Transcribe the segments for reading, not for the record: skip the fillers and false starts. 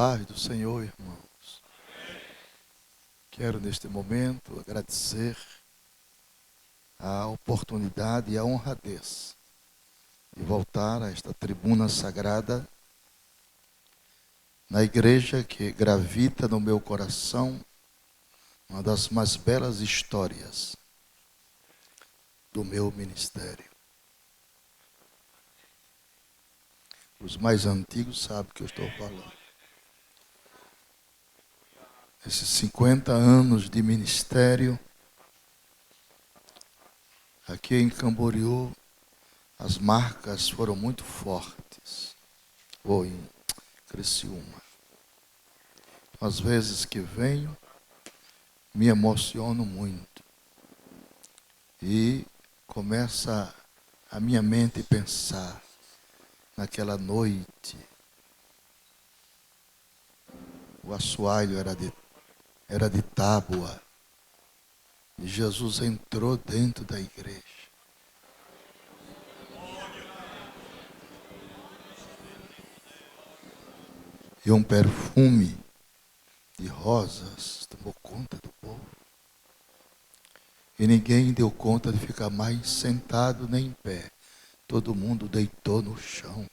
paz do Senhor, irmãos. Quero neste momento agradecer a oportunidade e a honradez de voltar a esta tribuna sagrada na igreja que gravita no meu coração uma das mais belas histórias do meu ministério. Os mais antigos sabem o que eu estou falando. Esses 50 anos de ministério, aqui em Camboriú, as marcas foram muito fortes. Ou em Criciúma. Às vezes que venho, me emociono muito. E começa a minha mente pensar naquela noite. O assoalho era de tábua. E Jesus entrou dentro da igreja. E um perfume de rosas tomou conta do povo. E ninguém deu conta de ficar mais sentado nem em pé. Todo mundo deitou no chão.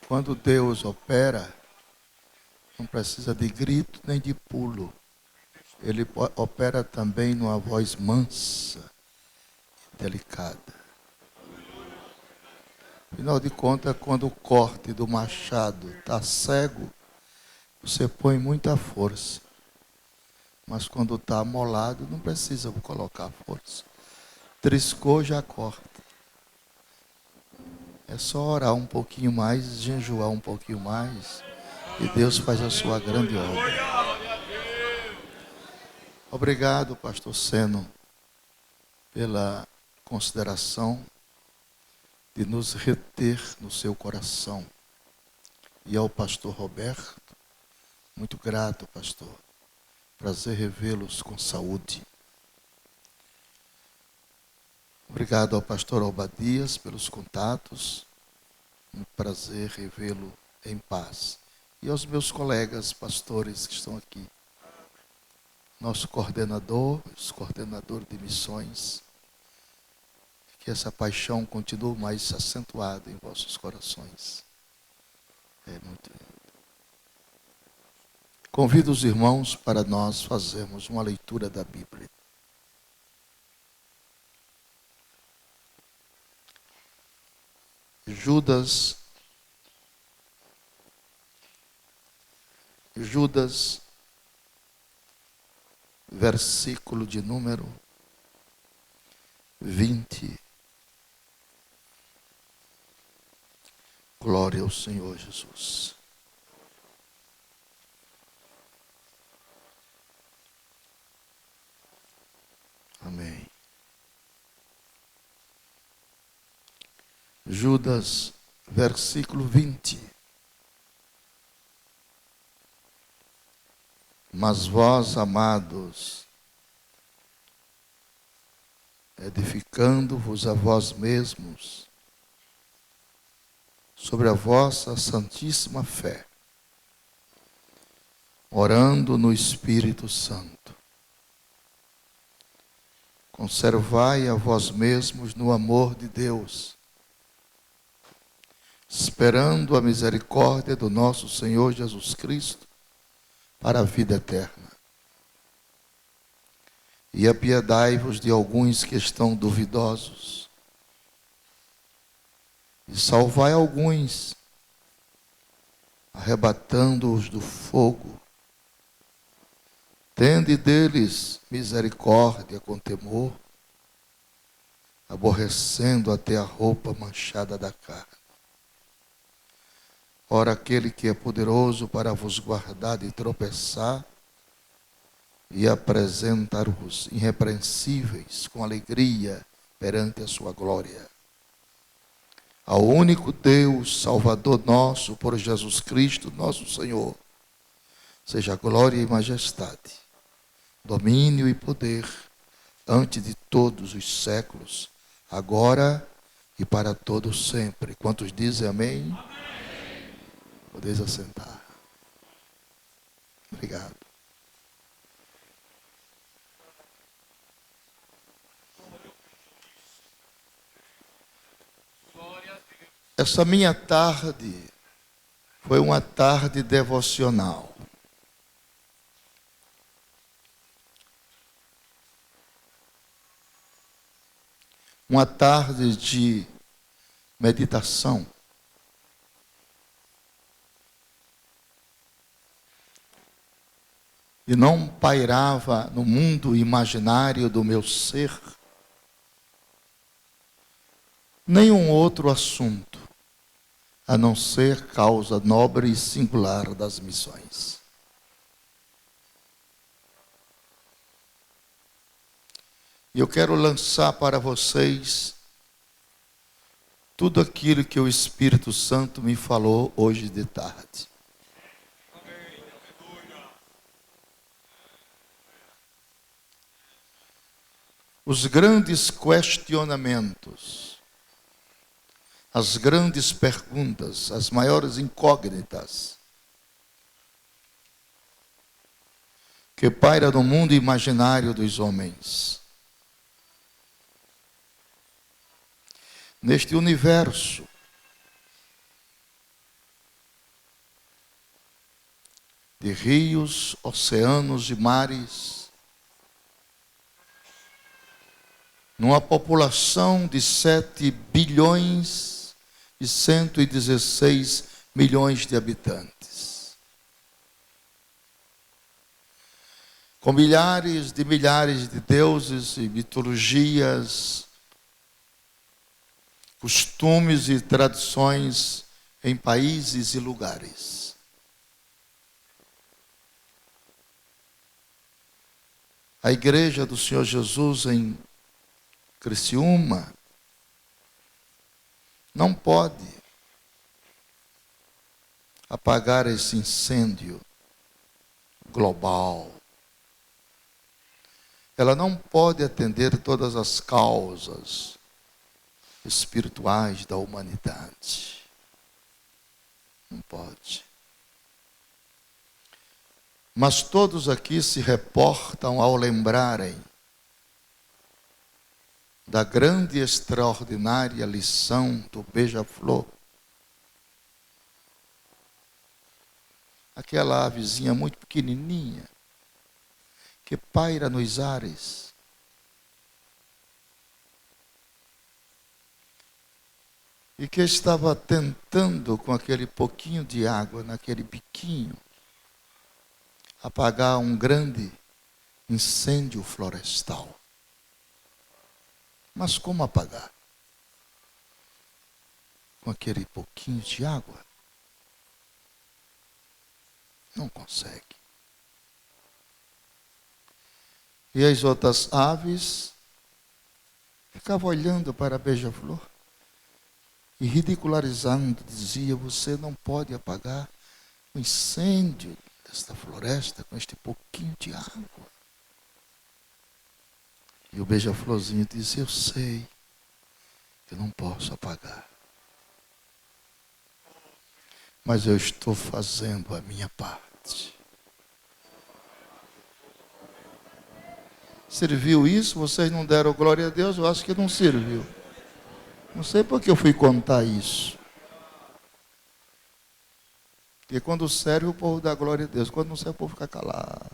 Quando Deus opera, não precisa de grito nem de pulo. Ele opera também numa voz mansa, delicada. Afinal de contas, quando o corte do machado está cego, você põe muita força. Mas quando está amolado, não precisa colocar força. Triscou, já corta. É só orar um pouquinho mais, jejuar um pouquinho mais, e Deus faz a sua grande obra. Obrigado, pastor Seno, pela consideração de nos reter no seu coração. E ao pastor Roberto, muito grato, pastor. Prazer revê-los com saúde. Obrigado ao pastor Obadias pelos contatos. Um prazer revê-lo em paz. E aos meus colegas pastores que estão aqui. Nosso coordenador, os coordenadores de missões. Que essa paixão continue mais acentuada em vossos corações. É muito lindo. Convido os irmãos para nós fazermos uma leitura da Bíblia. Judas, versículo de número 20. Glória ao Senhor Jesus. Amém. Judas, versículo 20. Mas vós, amados, edificando-vos a vós mesmos sobre a vossa santíssima fé, orando no Espírito Santo, conservai a vós mesmos no amor de Deus, esperando a misericórdia do nosso Senhor Jesus Cristo para a vida eterna. E apiedai-vos de alguns que estão duvidosos, e salvai alguns, arrebatando-os do fogo. Tende deles misericórdia com temor, aborrecendo até a roupa manchada da carne. Ora, aquele que é poderoso para vos guardar de tropeçar e apresentar-vos irrepreensíveis com alegria perante a sua glória. Ao único Deus, Salvador nosso, por Jesus Cristo, nosso Senhor, seja glória e majestade, domínio e poder, ante de todos os séculos. agora e para todos sempre. Quantos dizem amém? Amém. Podeis assentar. Obrigado. Essa minha tarde foi uma tarde devocional. Uma tarde de meditação. E não pairava no mundo imaginário do meu ser nenhum outro assunto, a não ser causa nobre e singular das missões. E eu quero lançar para vocês tudo aquilo que o Espírito Santo me falou hoje de tarde. Os grandes questionamentos, as grandes perguntas, as maiores incógnitas que paira no mundo imaginário dos homens. Neste universo de rios, oceanos e mares, numa população de 7 bilhões e 116 milhões de habitantes, com milhares de deuses e mitologias, costumes e tradições em países e lugares. A Igreja do Senhor Jesus em Criciúma não pode apagar esse incêndio global. Ela não pode atender todas as causas espirituais da humanidade. Não pode. Mas todos aqui se reportam ao lembrarem da grande e extraordinária lição do beija-flor. Aquela avezinha muito pequenininha que paira nos ares. E que estava tentando, com aquele pouquinho de água, naquele biquinho, apagar um grande incêndio florestal. Mas como apagar? Com aquele pouquinho de água? Não consegue. E as outras aves ficavam olhando para a beija-flor e ridicularizando, dizia: você não pode apagar o incêndio desta floresta com este pouquinho de água. E o beija-florzinho disse: eu sei, eu não posso apagar, mas eu estou fazendo a minha parte. Serviu isso? Vocês não deram glória a Deus? Eu acho que não serviu. Não sei por que eu fui contar isso. Porque quando serve, o povo dá glória a Deus. Quando não serve, o povo fica calado.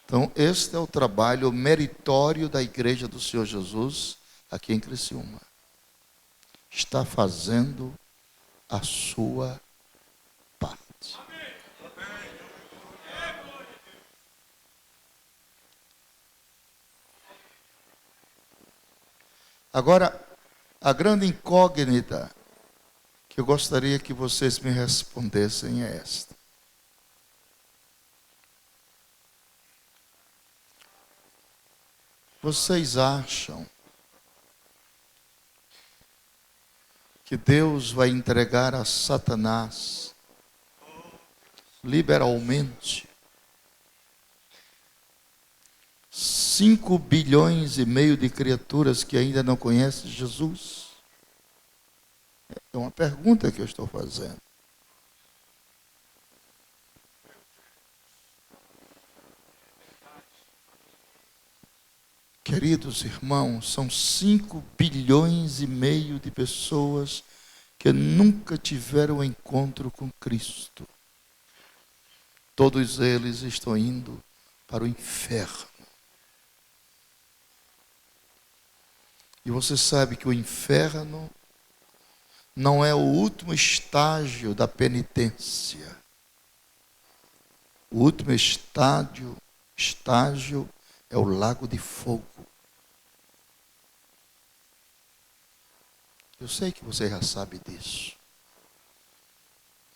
Então, este é o trabalho meritório da Igreja do Senhor Jesus, aqui em Criciúma. Está fazendo a sua parte. Agora, a grande incógnita que eu gostaria que vocês me respondessem é esta. Vocês acham que Deus vai entregar a Satanás liberalmente 5,5 bilhões de criaturas que ainda não conhecem Jesus? É uma pergunta que eu estou fazendo. Queridos irmãos, são 5,5 bilhões de pessoas que nunca tiveram encontro com Cristo. Todos eles estão indo para o inferno. E você sabe que o inferno não é o último estágio da penitência. O último estágio é o lago de fogo. Eu sei que você já sabe disso.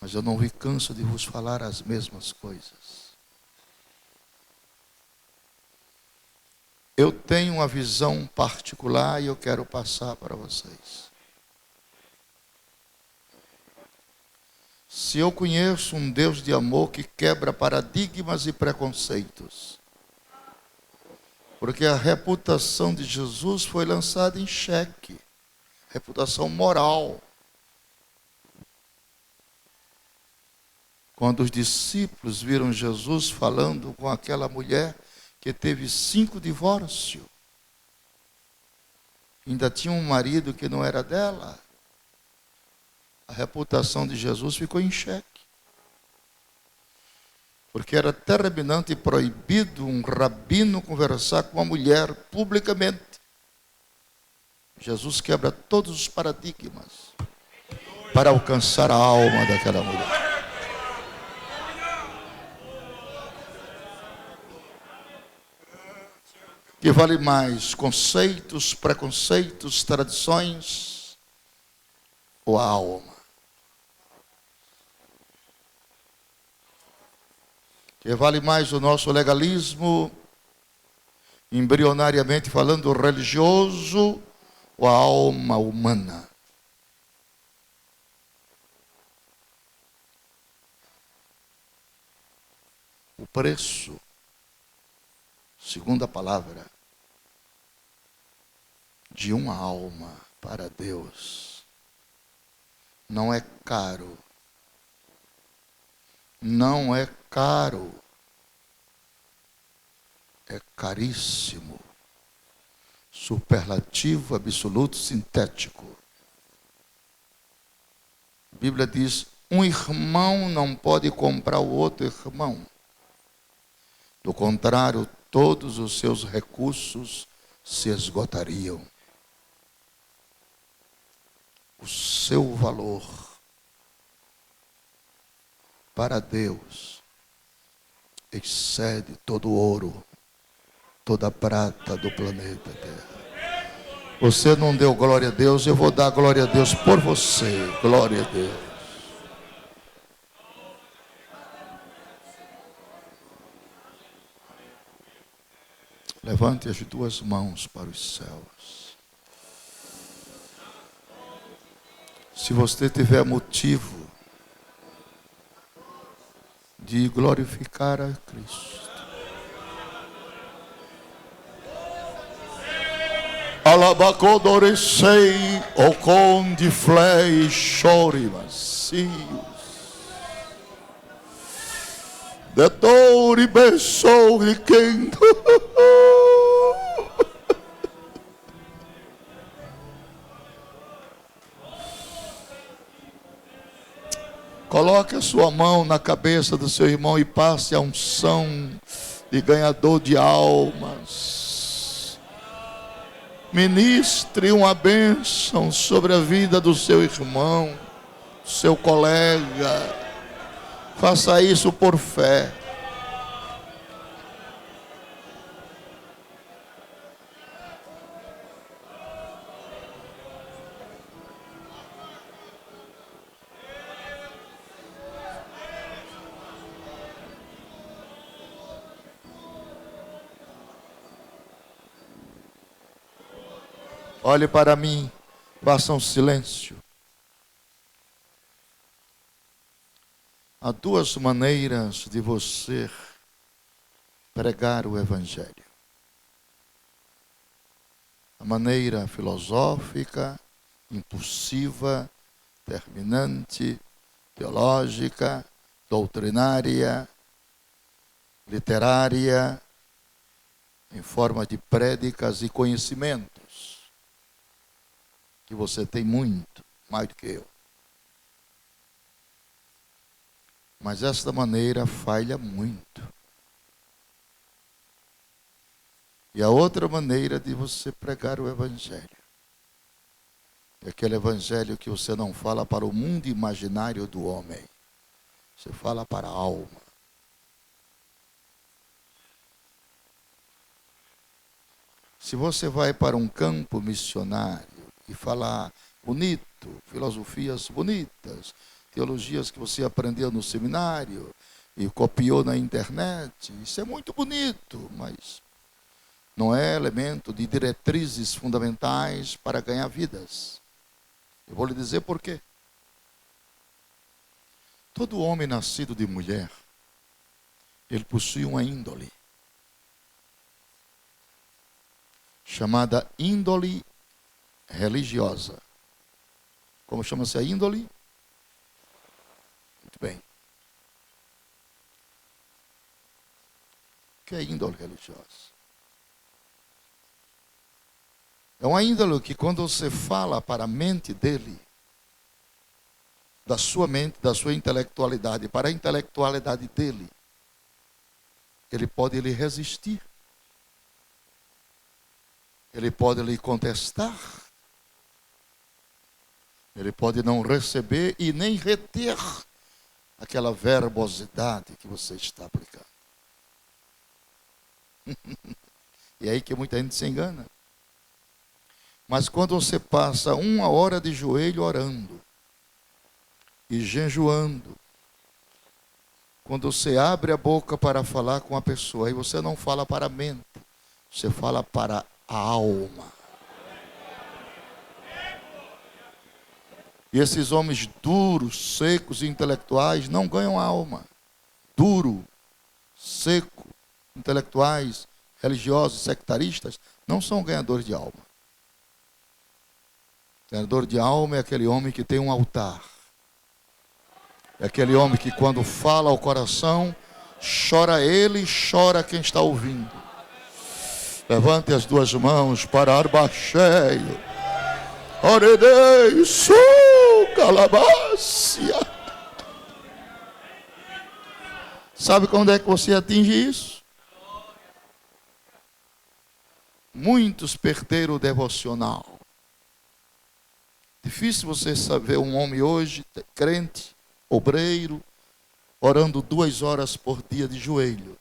Mas eu não me canso de vos falar as mesmas coisas. Eu tenho uma visão particular e eu quero passar para vocês. Se eu conheço um Deus de amor que quebra paradigmas e preconceitos, porque a reputação de Jesus foi lançada em xeque, reputação moral. Quando os discípulos viram Jesus falando com aquela mulher que teve 5 divórcios, ainda tinha um marido que não era dela, a reputação de Jesus ficou em xeque. Porque era terminante e proibido um rabino conversar com uma mulher publicamente. Jesus quebra todos os paradigmas para alcançar a alma daquela mulher. Que vale mais, conceitos, preconceitos, tradições ou a alma? Que vale mais o nosso legalismo, embrionariamente falando, religioso, ou a alma humana? O preço, segundo a palavra, de uma alma para Deus não é caro. Não é caro. É caríssimo. Superlativo, absoluto, sintético. A Bíblia diz: um irmão não pode comprar o outro irmão. Do contrário, todos os seus recursos se esgotariam. O seu valor para Deus excede todo o ouro, toda a prata do planeta Terra. Você não deu glória a Deus, eu vou dar glória a Deus por você. Glória a Deus. Levante as 2 mãos para os céus. Se você tiver motivo de glorificar a Cristo, alabacodorecei o conde flei chorimas, de dor e beiçou de quem. Coloque a sua mão na cabeça do seu irmão e passe a unção de ganhador de almas. Ministre uma bênção sobre a vida do seu irmão, seu colega. Faça isso por fé. Olhe para mim, faça um silêncio. Há 2 maneiras de você pregar o Evangelho. maneira filosófica, impulsiva, terminante, teológica, doutrinária, literária, em forma de prédicas e conhecimentos, que você tem muito, mais do que eu. Mas esta maneira falha muito. E a outra maneira de você pregar o Evangelho é aquele Evangelho que você não fala para o mundo imaginário do homem. Você fala para a alma. Se você vai para um campo missionário e falar bonito, filosofias bonitas, teologias que você aprendeu no seminário e copiou na internet, isso é muito bonito, mas não é elemento de diretrizes fundamentais para ganhar vidas. Eu vou lhe dizer por quê. Todo homem nascido de mulher, ele possui uma índole, chamada índole religiosa. Como chama-se a índole? Muito bem. O que é índole religiosa? É uma índole que quando você fala para a mente dele, da sua mente, da sua intelectualidade, para a intelectualidade dele, ele pode lhe resistir. Ele pode lhe contestar. Ele pode não receber e nem reter aquela verbosidade que você está aplicando. E é aí que muita gente se engana. Mas quando você passa 1 hora de joelho orando e jejuando, quando você abre a boca para falar com a pessoa, aí você não fala para a mente, você fala para a alma. E esses homens duros, secos e intelectuais não ganham alma. Duro, seco, intelectuais, religiosos, sectaristas, não são ganhadores de alma. Ganhador de alma é aquele homem que tem um altar. É aquele homem que quando fala ao coração, chora ele e chora quem está ouvindo. Levante as duas mãos para Arbacheio. Oredei, calabácia. Sabe quando é que você atinge isso? Muitos perderam o devocional. Difícil você saber um homem hoje, crente, obreiro, orando 2 horas por dia de joelho.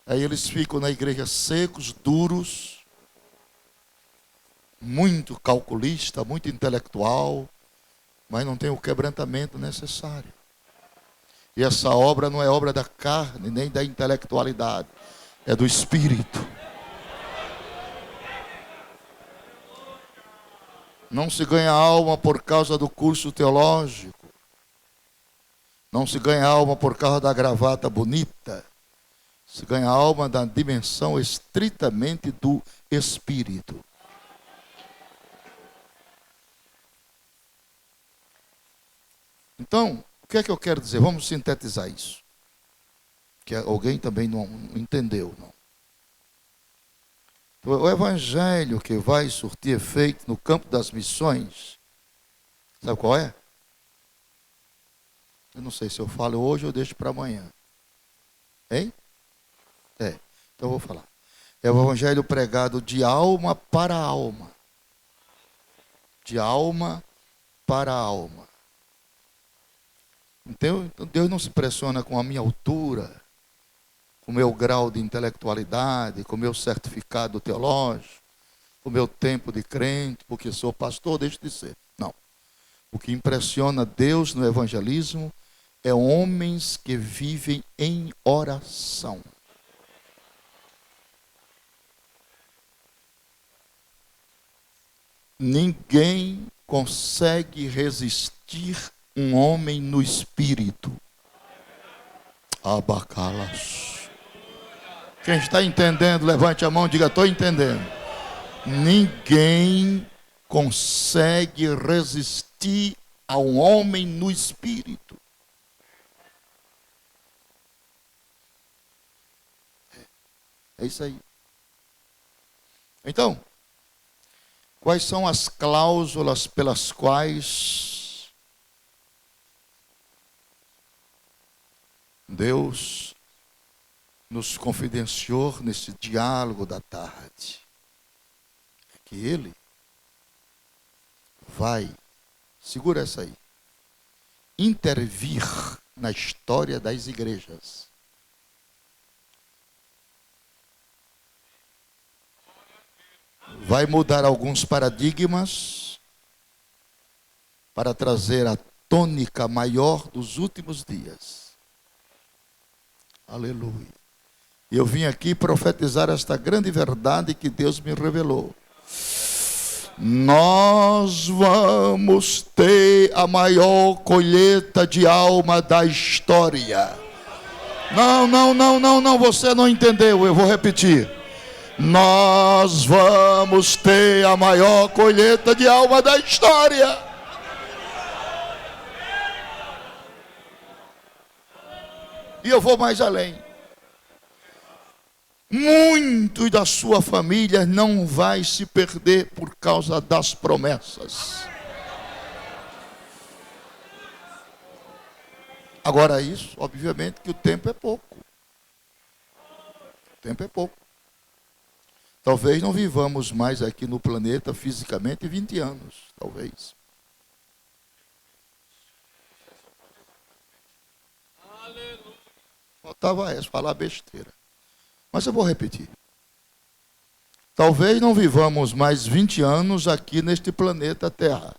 Aí eles ficam na igreja secos, duros, muito calculista, muito intelectual, mas não tem o quebrantamento necessário. E essa obra não é obra da carne, nem da intelectualidade, é do Espírito. Não se ganha alma por causa do curso teológico. Não se ganha alma por causa da gravata bonita. Se ganha alma da dimensão estritamente do Espírito. Então, o que é que eu quero dizer? Vamos sintetizar isso. Que alguém também não entendeu, não. O evangelho que vai surtir efeito no campo das missões, sabe qual é? Eu não sei se eu falo hoje ou deixo para amanhã. Hein? Então eu vou falar. É o evangelho pregado de alma para alma. De alma para alma. Então Deus não se pressiona com a minha altura, com o meu grau de intelectualidade, com o meu certificado teológico, com o meu tempo de crente, porque sou pastor, deixa de ser. Não. O que impressiona Deus no evangelismo é homens que vivem em oração. Ninguém consegue resistir um homem no espírito. Abacalas. Quem está entendendo, levante a mão e diga, estou entendendo. Ninguém consegue resistir a um homem no espírito. É isso aí. Então, quais são as cláusulas pelas quais Deus nos confidenciou nesse diálogo da tarde? É que Ele vai, segura essa aí, intervir na história das igrejas. Vai mudar alguns paradigmas para trazer a tônica maior dos últimos dias. Aleluia. E eu vim aqui profetizar esta grande verdade que Deus me revelou. Nós vamos ter a maior colheita de alma da história. Não, você não entendeu, eu vou repetir. Nós vamos ter a maior colheita de alma da história. E eu vou mais além. Muito da sua família não vai se perder por causa das promessas. Agora isso, obviamente que o tempo é pouco. O tempo é pouco. Talvez não vivamos mais aqui no planeta fisicamente 20 anos, talvez. Faltava essa, falar besteira. Mas eu vou repetir. Talvez não vivamos mais 20 anos aqui neste planeta Terra.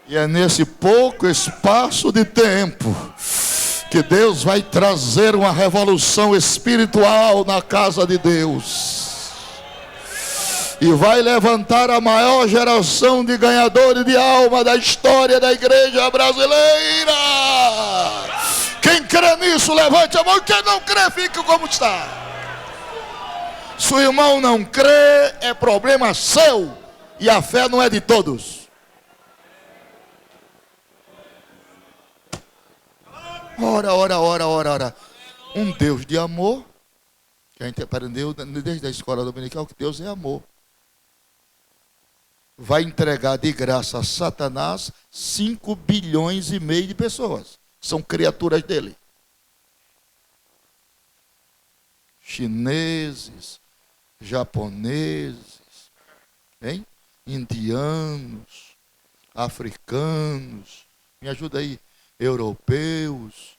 E é nesse pouco espaço de tempo que Deus vai trazer uma revolução espiritual na casa de Deus. E vai levantar a maior geração de ganhadores de alma da história da igreja brasileira. Quem crê nisso, levante a mão. Quem não crê, fique como está. Se o irmão não crê, é problema seu. E a fé não é de todos. Ora. Um Deus de amor, que a gente aprendeu desde a escola dominical, que Deus é amor. Vai entregar de graça a Satanás 5 bilhões e meio de pessoas. São criaturas dele. Chineses, japoneses, hein? Indianos, africanos, me ajuda aí, europeus,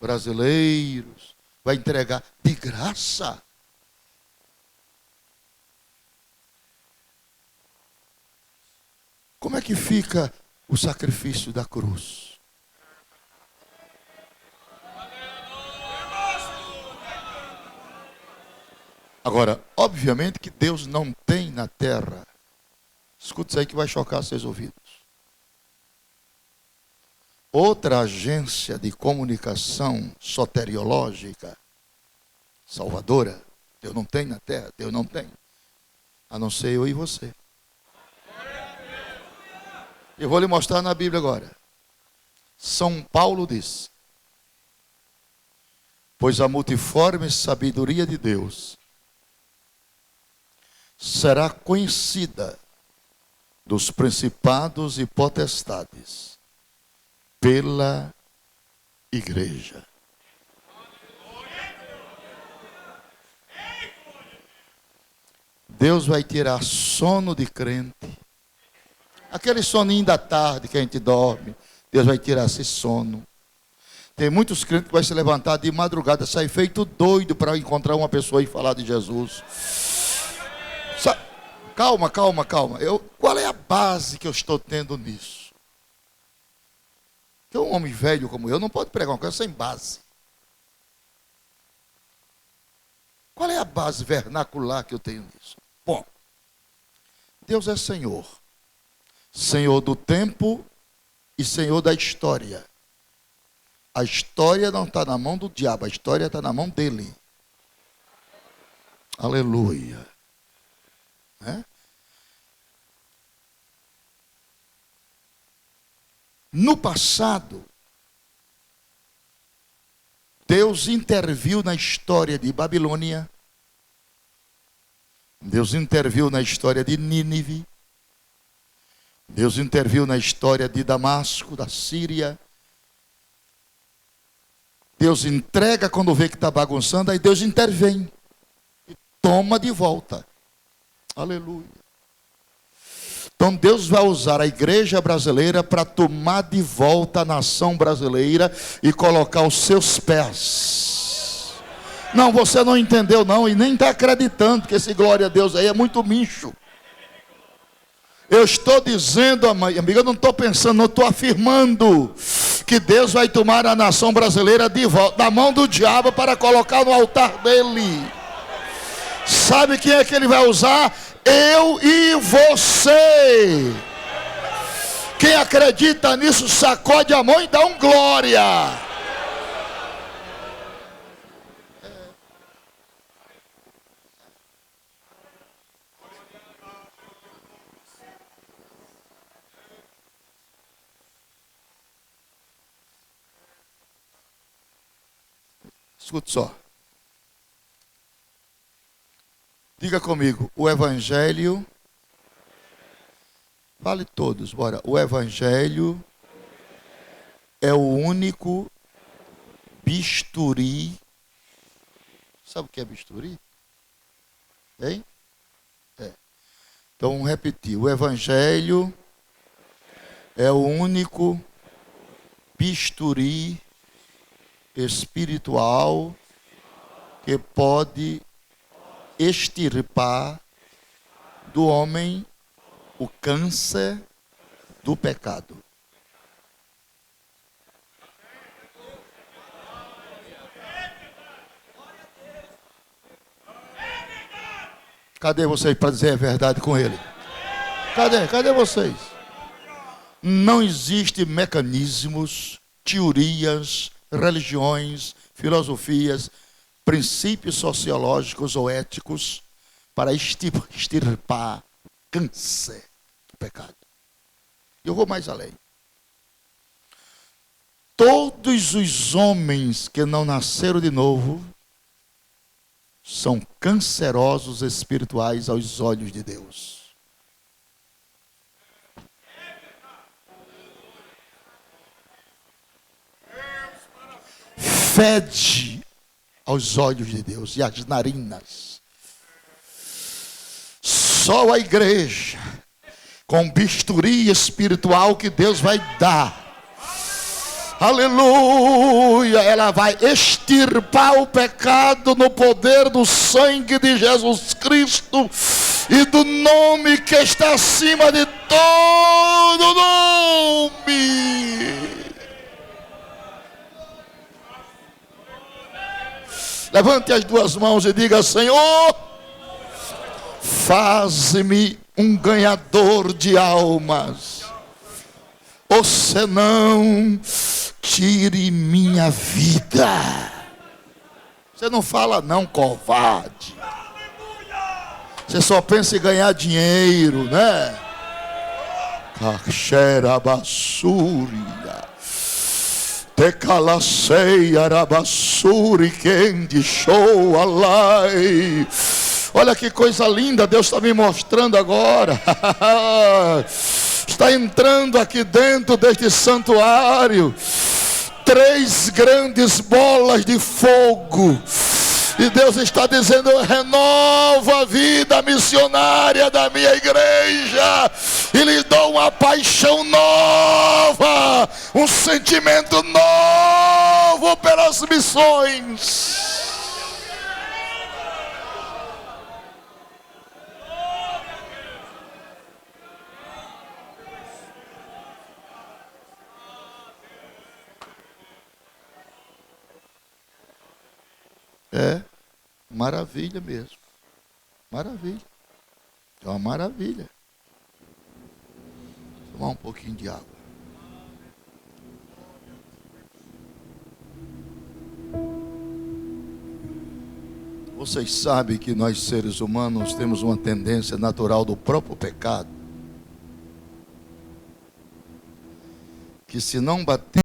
brasileiros, vai entregar de graça. Como é que fica o sacrifício da cruz? Agora, obviamente que Deus não tem na terra, escuta isso aí que vai chocar seus ouvidos, outra agência de comunicação soteriológica, salvadora. Deus não tem na terra, Deus não tem, a não ser eu e você. Eu vou lhe mostrar na Bíblia agora. São Paulo diz: pois a multiforme sabedoria de Deus será conhecida dos principados e potestades pela igreja. Deus vai tirar sono de crente. Aquele soninho da tarde que a gente dorme, Deus vai tirar esse sono. Tem muitos crentes que vão se levantar de madrugada, sair feito doido para encontrar uma pessoa e falar de Jesus. Calma. Qual é a base que eu estou tendo nisso? Porque um homem velho como eu não pode pregar uma coisa sem base. Qual é a base vernacular que eu tenho nisso? Bom, Deus é Senhor. Senhor do tempo e Senhor da história. A história não está na mão do diabo, a história está na mão dele. Aleluia. Né? No passado, Deus interviu na história de Babilônia. Deus interviu na história de Nínive. Deus interviu na história de Damasco, da Síria. Deus entrega quando vê que está bagunçando, aí Deus intervém e toma de volta. Aleluia. Então Deus vai usar a igreja brasileira para tomar de volta a nação brasileira e colocar os seus pés. Não, você não entendeu não e nem está acreditando que esse glória a Deus aí é muito mincho. Eu estou dizendo, amiga, eu não estou pensando, eu estou afirmando que Deus vai tomar a nação brasileira de volta da mão do diabo para colocar no altar dele. Sabe quem é que ele vai usar? Eu e você. Quem acredita nisso, sacode a mão e dá um glória. Escute só. Diga comigo, o Evangelho, fale todos, bora. O Evangelho é o único bisturi. Sabe o que é bisturi? Hein? É. Então vamos repetir. O Evangelho é o único bisturi espiritual que pode extirpar do homem o câncer do pecado. Cadê vocês para dizer a verdade com ele? Cadê vocês? Não existem mecanismos, teorias, religiões, filosofias, princípios sociológicos ou éticos para extirpar câncer do pecado. Eu vou mais além. Todos os homens que não nasceram de novo são cancerosos espirituais aos olhos de Deus. Fede aos olhos de Deus e às narinas. Só a igreja com bisturi espiritual que Deus vai dar. Aleluia! Ela vai extirpar o pecado no poder do sangue de Jesus Cristo e do nome que está acima de todo nome. Levante as duas mãos e diga: Senhor, faz-me um ganhador de almas, ou senão tire minha vida. Você não fala não, covarde. Você só pensa em ganhar dinheiro, né? Caxerabassúria, Tecalaceia, Arabassuri, Kendi, Show, Alai. Olha que coisa linda Deus está me mostrando agora. Está entrando aqui dentro deste santuário 3 grandes bolas de fogo. E Deus está dizendo: eu renovo a vida missionária da minha igreja e lhe dou uma paixão nova, um sentimento novo pelas missões. É, maravilha mesmo. Maravilha. É uma maravilha. Vou tomar um pouquinho de água. Vocês sabem que nós seres humanos temos uma tendência natural do próprio pecado, que se não bater